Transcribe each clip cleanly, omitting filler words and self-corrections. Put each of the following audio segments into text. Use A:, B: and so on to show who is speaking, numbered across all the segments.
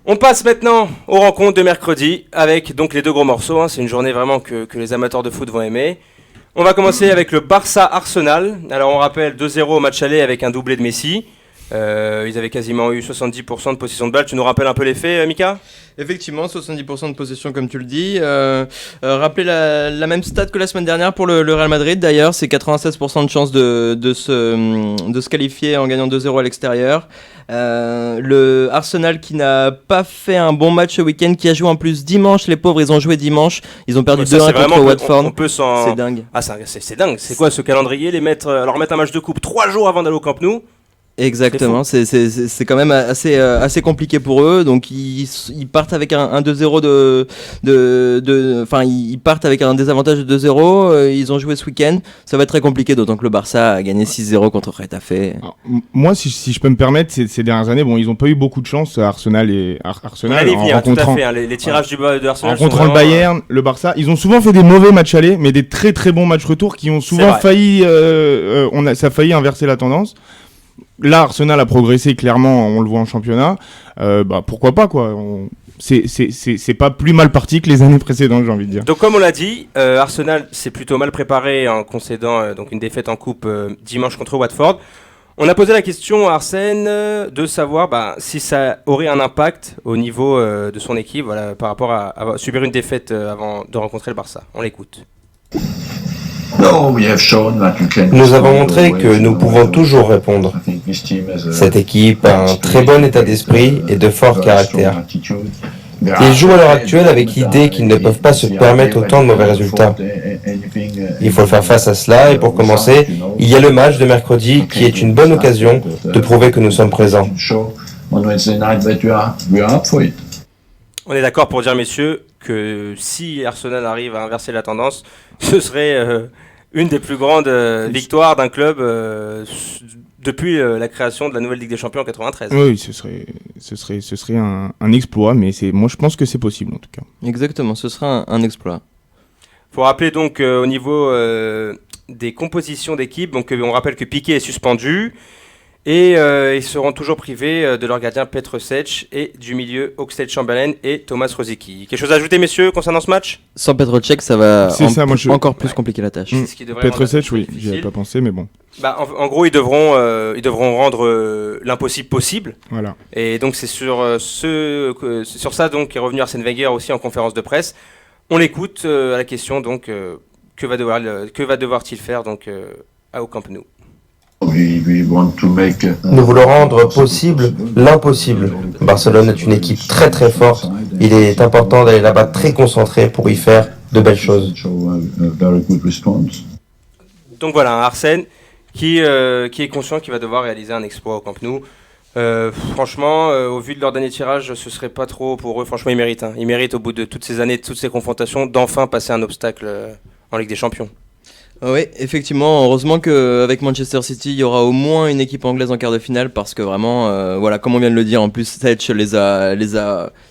A: On passe maintenant aux rencontres de mercredi avec donc les deux gros morceaux. C'est une journée vraiment que les amateurs de foot vont aimer. On va commencer avec le Barça-Arsenal. Alors on rappelle 2-0 au match aller avec un doublé de Messi. Ils avaient quasiment eu 70% de possession de balle. Tu nous rappelles un peu les faits, Mika ?
B: Effectivement, 70% de possession comme tu le dis. Rappelez la même stat que la semaine dernière pour le Real Madrid d'ailleurs, c'est 96% de chance de se qualifier en gagnant 2-0 à l'extérieur. Le Arsenal qui n'a pas fait un bon match ce week-end, qui a joué en plus dimanche, les pauvres ils ont joué dimanche, ils ont perdu 2-1 contre Watford.
A: C'est
B: dingue.
A: Ah, c'est dingue, c'est quoi ce calendrier, leur mettre un match de coupe 3 jours avant d'aller au Camp Nou?
B: Exactement, c'est quand même assez compliqué pour eux. Donc ils partent avec un 2-0 ils partent avec un désavantage de 2-0. Ils ont joué ce week-end, ça va être très compliqué, d'autant que le Barça a gagné 6-0 contre Getafe.
C: Alors, moi, si je peux me permettre, ces dernières années, ils n'ont pas eu beaucoup de chance, Arsenal
A: en rencontrant, tout à fait, les tirages du bas de Arsenal
C: rencontrant le Bayern, le Barça, ils ont souvent fait des mauvais matchs aller, mais des très très bons matchs retour qui ont souvent failli, ça a failli inverser la tendance. Là, Arsenal a progressé clairement, on le voit en championnat. Pourquoi pas, quoi. C'est pas plus mal parti que les années précédentes, j'ai envie de dire.
A: Donc, comme on l'a dit, Arsenal s'est plutôt mal préparé en concédant donc une défaite en coupe dimanche contre Watford. On a posé la question à Arsène de savoir si ça aurait un impact au niveau de son équipe, par rapport à subir une défaite avant de rencontrer le Barça. On l'écoute.
D: Nous avons montré que nous pouvons toujours répondre. Cette équipe a un très bon état d'esprit et de fort caractère. Ils jouent à l'heure actuelle avec l'idée qu'ils ne peuvent pas se permettre autant de mauvais résultats. Il faut faire face à cela et pour commencer, il y a le match de mercredi qui est une bonne occasion de prouver que nous sommes présents.
A: On est d'accord pour dire, messieurs, que si Arsenal arrive à inverser la tendance, ce serait une des plus grandes victoires d'un club depuis la création de la nouvelle Ligue des Champions en 93.
C: Oui, ce serait un exploit, mais moi je pense que c'est possible en tout cas.
B: Exactement, ce sera un exploit.
A: Il faut rappeler donc au niveau des compositions d'équipe, donc on rappelle que Piqué est suspendu. Et ils seront toujours privés de leur gardien Petr Cech et du milieu Oxlade-Chamberlain et Thomas Rosicky. Quelque chose à ajouter, messieurs, concernant ce match ?
B: Sans Petr Cech, ça va encore plus compliquer la tâche.
C: Petr Cech, oui, j'y avais pas pensé, mais bon.
A: En gros, ils devront rendre l'impossible possible.
C: Voilà.
A: Et donc c'est sur ça donc qu'est revenu Arsène Wenger aussi en conférence de presse. On l'écoute à la question donc que va devoir-il faire donc au Camp Nou.
D: Nous voulons rendre possible l'impossible. Barcelone est une équipe très très forte. Il est important d'aller là-bas très concentré pour y faire de belles choses.
A: Donc voilà, Arsène qui est conscient qu'il va devoir réaliser un exploit au Camp Nou. Franchement, au vu de leur dernier tirage, ce serait pas trop pour eux. Franchement, ils méritent. Ils méritent, au bout de toutes ces années, de toutes ces confrontations, d'enfin passer un obstacle en Ligue des Champions.
B: Oui, effectivement, heureusement qu'avec Manchester City, il y aura au moins une équipe anglaise en quart de finale parce que vraiment, comme on vient de le dire, en plus, Cech les a...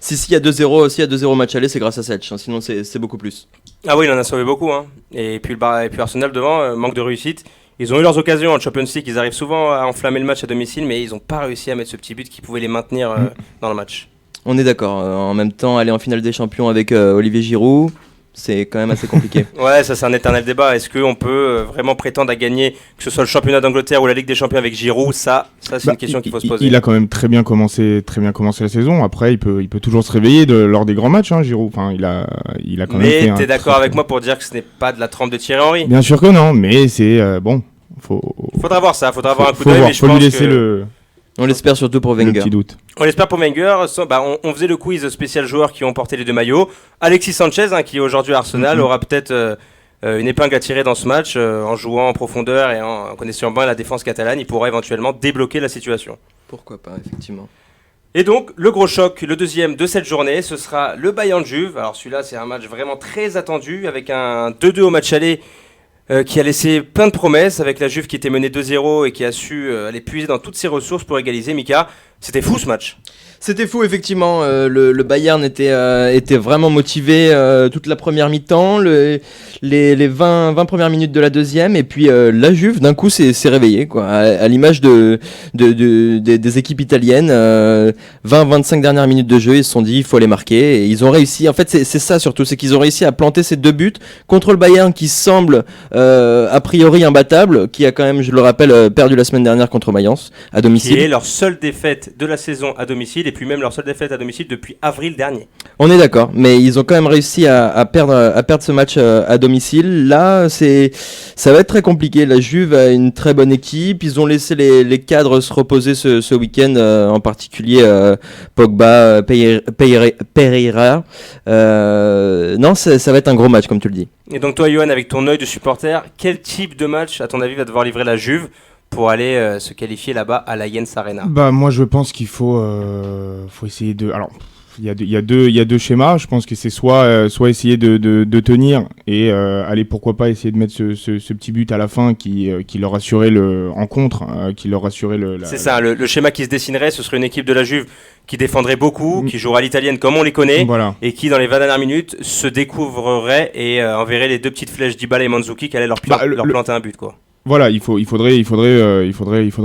B: S'il y a 2-0 match aller, c'est grâce à Cech, sinon c'est beaucoup plus.
A: Ah oui, il en a sauvé beaucoup. Et puis Arsenal devant, manque de réussite. Ils ont eu leurs occasions en Champions League, ils arrivent souvent à enflammer le match à domicile, mais ils n'ont pas réussi à mettre ce petit but qui pouvait les maintenir dans le match.
B: On est d'accord, en même temps, aller en finale des champions avec Olivier Giroud... C'est quand même assez compliqué.
A: Ouais, ça c'est un éternel débat. Est-ce qu'on peut vraiment prétendre à gagner, que ce soit le championnat d'Angleterre ou la Ligue des Champions avec Giroud ? Ça c'est une question qu'il faut se poser.
C: Il a quand même très bien commencé la saison. Après, il peut toujours se réveiller lors des grands matchs, Giroud. Enfin, il a quand même fait.
A: Mais t'es d'accord avec moi pour dire que ce n'est pas de la trempe de Thierry Henry ?
C: Bien sûr que non, mais c'est bon.
A: Faudra voir ça. Faudra avoir un coup d'œil.
C: Faut lui laisser le.
B: On l'espère surtout pour Wenger.
C: Le petit doute.
A: On l'espère pour Wenger. On faisait le quiz spécial joueurs qui ont porté les deux maillots. Alexis Sanchez, qui est aujourd'hui à Arsenal, aura peut-être une épingle à tirer dans ce match en jouant en profondeur et en connaissant bien la défense catalane. Il pourra éventuellement débloquer la situation.
B: Pourquoi pas, effectivement.
A: Et donc, le gros choc, le deuxième de cette journée, ce sera le Bayern-Juve. Alors celui-là, c'est un match vraiment très attendu avec un 2-2 au match aller. Qui a laissé plein de promesses avec la Juve qui était menée 2-0 et qui a su aller puiser dans toutes ses ressources pour égaliser. Mika, C'était fou ce match.
B: C'était fou, effectivement. Le Bayern était vraiment motivé toute la première mi-temps, les 20 premières minutes de la deuxième, et puis la Juve, d'un coup, s'est réveillée, quoi, à l'image des équipes italiennes. 20-25 dernières minutes de jeu, ils se sont dit, il faut les marquer, et ils ont réussi. En fait, c'est ça surtout, c'est qu'ils ont réussi à planter ces 2 buts contre le Bayern, qui semble a priori imbattable, qui a quand même, je le rappelle, perdu la semaine dernière contre Mayence, à domicile.
A: Qui est leur seule défaite de la saison à domicile, et puis même leur seule défaite à domicile depuis avril dernier.
B: On est d'accord, mais ils ont quand même réussi à perdre ce match à domicile. Là, ça va être très compliqué. La Juve a une très bonne équipe. Ils ont laissé les cadres se reposer ce week-end, en particulier Pogba, Pereira. Non, ça va être un gros match, comme tu le dis.
A: Et donc toi, Johan, avec ton œil de supporter, quel type de match, à ton avis, va devoir livrer la Juve pour aller se qualifier là-bas à la Jens Arena?
C: Bah moi je pense qu'il faut essayer de. Alors il y a deux schémas. Je pense que c'est soit essayer de tenir et aller pourquoi pas essayer de mettre ce petit but à la fin qui leur assurait en contre, qui leur assurait
A: C'est ça, le schéma qui se dessinerait, ce serait une équipe de la Juve qui défendrait beaucoup, qui jouera à l'italienne comme on les connaît,
C: voilà.
A: Et qui dans les 20 dernières minutes se découvrerait et enverrait les 2 petites flèches d'Ibala et Mandzukic qui allaient leur planter un but, quoi.
C: Voilà, il faudrait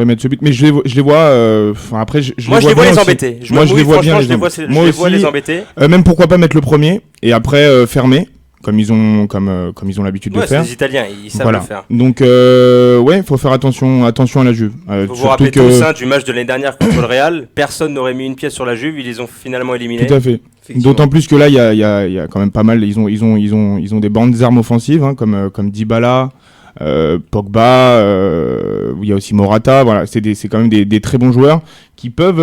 C: mettre ce but, mais je les vois. Après, je
A: les vois les embêter.
C: Moi, je les vois bien
A: les embêter.
C: Même pourquoi pas mettre le premier et après fermer, comme ils ont l'habitude de faire.
A: C'est les Italiens, ils savent le faire.
C: Donc faut faire attention à la Juve.
A: Faut vous rappeler tous du match de l'année dernière contre le Real. Personne n'aurait mis une pièce sur la Juve, ils les ont finalement éliminés.
C: Tout à fait. D'autant plus que là, il y a quand même pas mal. Ils ont des bandes armes offensives, hein, comme Dybala. Pogba, il y a aussi Morata, voilà, c'est quand même des très bons joueurs qui peuvent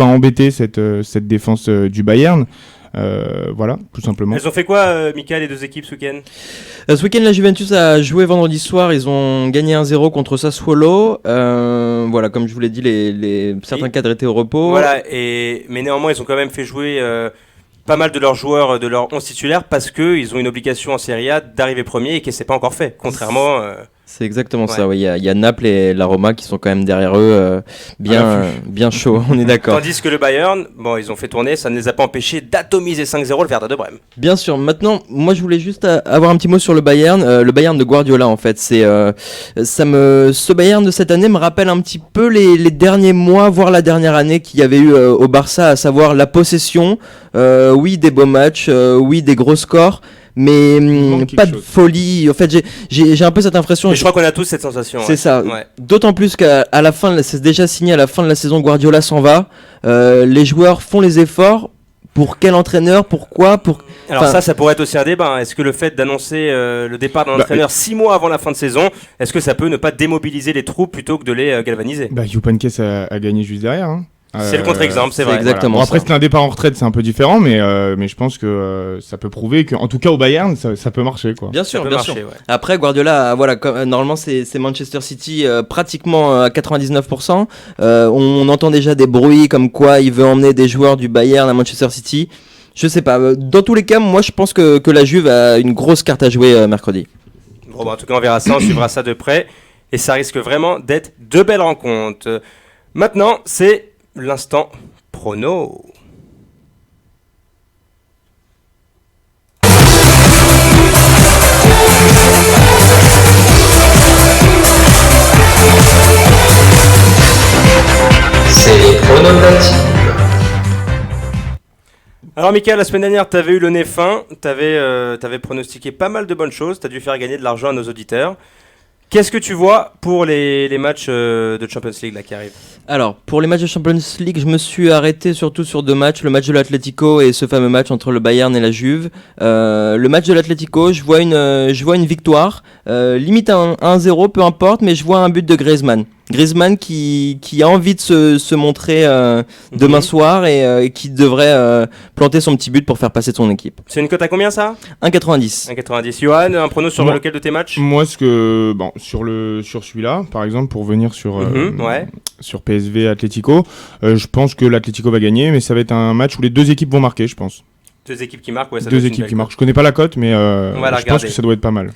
C: embêter cette défense du Bayern. Voilà, tout simplement.
A: Elles ont fait quoi, Mika, les 2 équipes ce week-end?
B: Ce week-end, la Juventus a joué vendredi soir. Ils ont gagné 1-0 contre Sassuolo. Voilà, comme je vous l'ai dit, certains cadres étaient au repos.
A: Voilà, mais néanmoins, ils ont quand même fait jouer pas mal de leurs joueurs, de leurs 11 titulaires, parce qu'ils ont une obligation en Serie A d'arriver premier et que c'est pas encore fait, contrairement...
B: C'est exactement ça, oui. Il y a Naples et la Roma qui sont quand même derrière eux, bien chauds, on est d'accord.
A: Tandis que le Bayern, ils ont fait tourner, ça ne les a pas empêchés d'atomiser 5-0 le Werder de Brême.
B: Bien sûr, maintenant, moi je voulais juste avoir un petit mot sur le Bayern de Guardiola en fait. Ce Bayern de cette année me rappelle un petit peu les derniers mois, voire la dernière année qu'il y avait eu au Barça, à savoir la possession, oui des beaux matchs, oui des gros scores, mais pas de folie. En fait, j'ai un peu cette impression.
A: Mais je crois qu'on a tous cette sensation.
B: C'est ça. Ouais. D'autant plus qu'à la fin, c'est déjà signé à la fin de la saison, Guardiola s'en va. Les joueurs font les efforts. Pour quel entraîneur? Pourquoi?
A: Alors ça pourrait être aussi un débat. Est-ce que le fait d'annoncer le départ d'un entraîneur 6 mois avant la fin de saison, est-ce que ça peut ne pas démobiliser les troupes plutôt que de les galvaniser?
C: Jupp Heynckes a gagné juste derrière. Hein.
A: C'est le contre-exemple, c'est vrai.
B: Exactement.
C: Bon, après, c'était un départ en retraite, c'est un peu différent, mais je pense que ça peut prouver qu'en tout cas au Bayern, ça peut marcher, quoi.
B: Bien sûr. Ouais. Après, Guardiola, normalement, c'est Manchester City pratiquement à 99%. On entend déjà des bruits comme quoi il veut emmener des joueurs du Bayern à Manchester City. Je sais pas. Dans tous les cas, moi, je pense que la Juve a une grosse carte à jouer mercredi.
A: Bon, en tout cas, on verra ça, on suivra ça de près, et ça risque vraiment d'être 2 belles rencontres. Maintenant, c'est l'instant prono.
D: C'est les pronostics.
A: Alors Mika, la semaine dernière, tu avais eu le nez fin, tu avais pronostiqué pas mal de bonnes choses, tu as dû faire gagner de l'argent à nos auditeurs. Qu'est-ce que tu vois pour les matchs de Champions League là, qui arrivent?
B: Alors, pour les matchs de Champions League, je me suis arrêté surtout sur 2 matchs. Le match de l'Atlético et ce fameux match entre le Bayern et la Juve. Le match de l'Atlético, je vois une victoire. Limite un 1-0, peu importe, mais je vois un but de Griezmann. Griezmann qui a envie de se montrer demain soir et qui devrait planter son petit but pour faire passer son équipe.
A: C'est une cote à combien ça?
B: 1,90.
A: 1,90. Johan, un prono sur lequel de tes matchs?
C: Moi, sur celui-là, par exemple, pour venir sur PSV Atlético, je pense que l'Atlético va gagner, mais ça va être un match où les 2 équipes vont marquer, je pense.
A: 2 équipes qui marquent, ouais. Ça
C: 2 équipes qui marquent. Je connais pas la cote, mais je pense que ça doit être pas mal.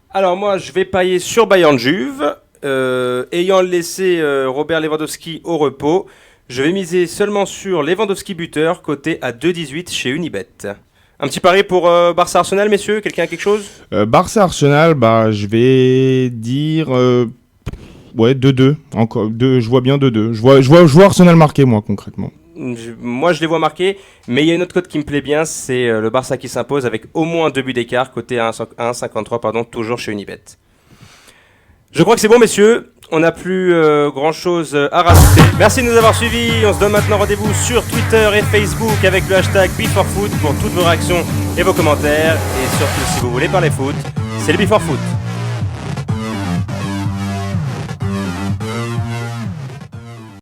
A: Alors moi, je vais parier sur Bayern Juve. Ayant laissé Robert Lewandowski au repos, Je vais miser seulement sur Lewandowski buteur, coté à 2,18 chez Unibet. Un petit pari pour Barça-Arsenal, messieurs, quelqu'un a quelque chose ?
C: Barça-Arsenal, je vais dire 2-2. Encore, je vois bien 2-2. Je vois Arsenal marquer, moi, concrètement.
A: Moi, je les vois marquer, mais il y a une autre cote qui me plaît bien, c'est le Barça qui s'impose avec au moins 2 buts d'écart, coté à 1,53, toujours chez Unibet. Je crois que c'est bon, messieurs. On n'a plus grand-chose à rajouter. Merci de nous avoir suivis. On se donne maintenant rendez-vous sur Twitter et Facebook avec le hashtag #BeForFoot pour toutes vos réactions et vos commentaires. Et surtout, si vous voulez parler foot, c'est le Before Foot.